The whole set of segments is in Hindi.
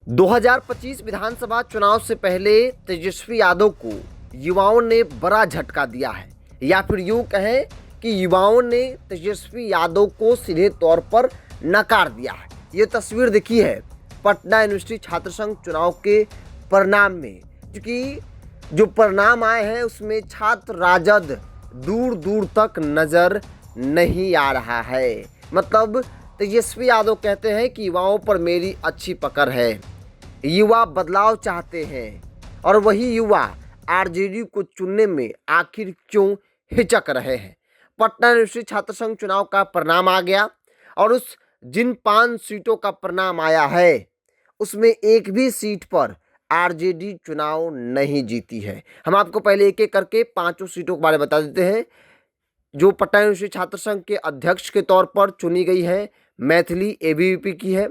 2025 विधानसभा चुनाव से पहले तेजस्वी यादव को युवाओं ने बड़ा झटका दिया है, या फिर यूं कहें कि युवाओं ने तेजस्वी यादव को सीधे तौर पर नकार दिया है। ये तस्वीर देखी है पटना यूनिवर्सिटी छात्र संघ चुनाव के परिणाम में, क्योंकि जो परिणाम आए हैं उसमें छात्र राजद दूर दूर तक नजर नहीं आ रहा है। मतलब तेजस्वी यादव कहते हैं कि युवाओं पर मेरी अच्छी पकड़ है, युवा बदलाव चाहते हैं, और वही युवा आरजेडी को चुनने में आखिर क्यों हिचक रहे हैं। पटना यूनिवर्सिटी छात्र संघ चुनाव का परिणाम आ गया और उस जिन 5 सीटों का परिणाम आया है उसमें एक भी सीट पर आरजेडी चुनाव नहीं जीती है। हम आपको पहले एक एक करके 5 सीटों के बारे में बता देते हैं। जो पटना यूनिवर्सिटी छात्र संघ के अध्यक्ष के तौर पर चुनी गई है मैथिली एबीवीपी की है।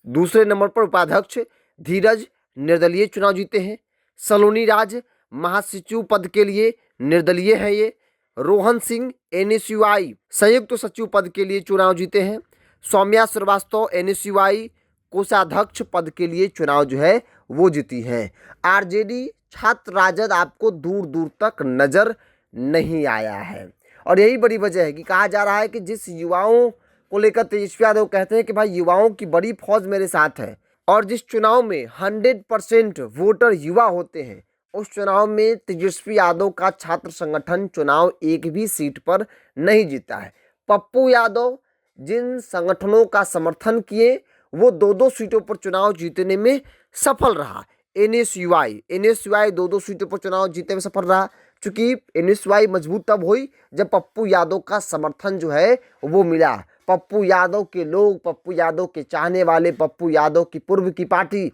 दूसरे नंबर पर उपाध्यक्ष धीरज निर्दलीय चुनाव जीते हैं। सलोनी राज महासचिव पद के लिए निर्दलीय है ये। रोहन सिंह एनएसयूआई संयुक्त सचिव पद के लिए चुनाव जीते हैं। सौम्या श्रीवास्तव एनएसयूआई कोषाध्यक्ष पद के लिए चुनाव जो है वो जीती हैं। आरजेडी छात्र राजद आपको दूर दूर तक नजर नहीं आया है, और यही बड़ी वजह है कि कहा जा रहा है कि जिस युवाओं को लेकर तेजस्वी यादव कहते हैं कि भाई युवाओं की बड़ी फौज मेरे साथ है, और जिस चुनाव में 100% वोटर युवा होते हैं उस चुनाव में तेजस्वी यादव का छात्र संगठन चुनाव एक भी सीट पर नहीं जीता है। पप्पू यादव जिन संगठनों का समर्थन किए वो 2-2 सीटों पर चुनाव जीतने में सफल रहा। एनएसयूआई 2-2 सीटों पर चुनाव जीतने में सफल रहा, चूंकि एनएसयूआई मजबूत तब हुई जब पप्पू यादव का समर्थन जो है वो मिला। पप्पू यादव के लोग, पप्पू यादव के चाहने वाले, पप्पू यादव की पूर्व की पार्टी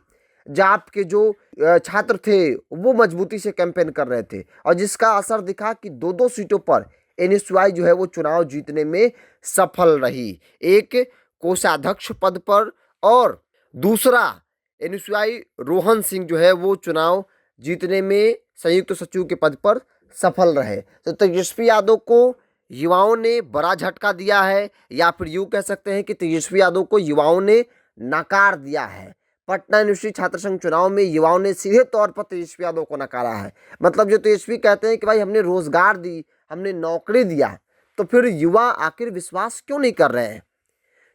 जाप के जो छात्र थे वो मजबूती से कैंपेन कर रहे थे, और जिसका असर दिखा कि 2-2 सीटों पर एनएसयूआई जो है वो चुनाव जीतने में सफल रही। एक कोषाध्यक्ष पद पर और दूसरा एनएसयूआई रोहन सिंह जो है वो चुनाव जीतने में संयुक्त सचिव के पद पर सफल रहे। तो तेजस्वी यादव को युवाओं ने बड़ा झटका दिया है, या फिर यूँ कह सकते हैं कि तेजस्वी यादव को युवाओं ने नकार दिया है। पटना यूनिवर्सिटी छात्र संघ चुनाव में युवाओं ने सीधे तौर पर तेजस्वी यादव को नकारा है। मतलब जो तेजस्वी कहते हैं कि भाई हमने रोजगार दी, हमने नौकरी दिया, तो फिर युवा आखिर विश्वास क्यों नहीं कर रहे हैं?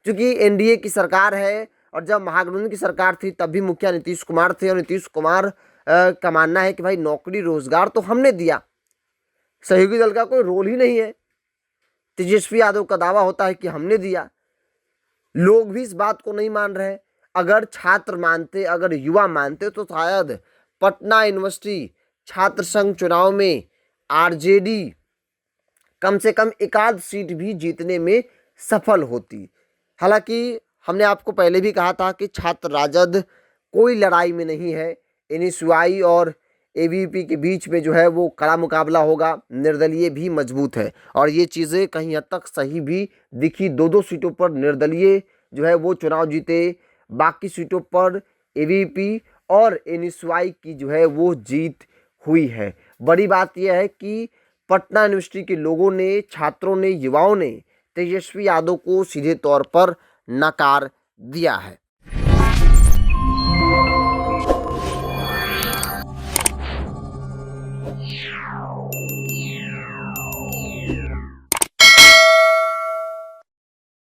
क्योंकि एनडीए की सरकार है, और जब महागठबंधन की सरकार थी तब भी मुखिया नीतीश कुमार थे, और नीतीश कुमार का मानना है कि भाई नौकरी रोजगार तो हमने दिया, सहयोगी दल का कोई रोल ही नहीं है। तेजस्वी यादव का दावा होता है कि हमने दिया। लोग भी इस बात को नहीं मान रहे। अगर छात्र मानते, अगर युवा मानते तो शायद पटना यूनिवर्सिटी छात्र संघ चुनाव में आरजेडी कम से कम 1-8 सीट भी जीतने में सफल होती। हालांकि हमने आपको पहले भी कहा था कि छात्र राजद कोई लड़ाई में नहीं है। एनएसयूआई और एबीवीपी के बीच में जो है वो कड़ा मुकाबला होगा। निर्दलीय भी मजबूत है, और ये चीज़ें कहीं हद तक सही भी दिखी। 2-2 सीटों पर निर्दलीय जो है वो चुनाव जीते, बाकी सीटों पर एबीवीपी और एनएसयूआई की जो है वो जीत हुई है। बड़ी बात यह है कि पटना यूनिवर्सिटी के लोगों ने, छात्रों ने, युवाओं ने तेजस्वी यादव को सीधे तौर पर नकार दिया है।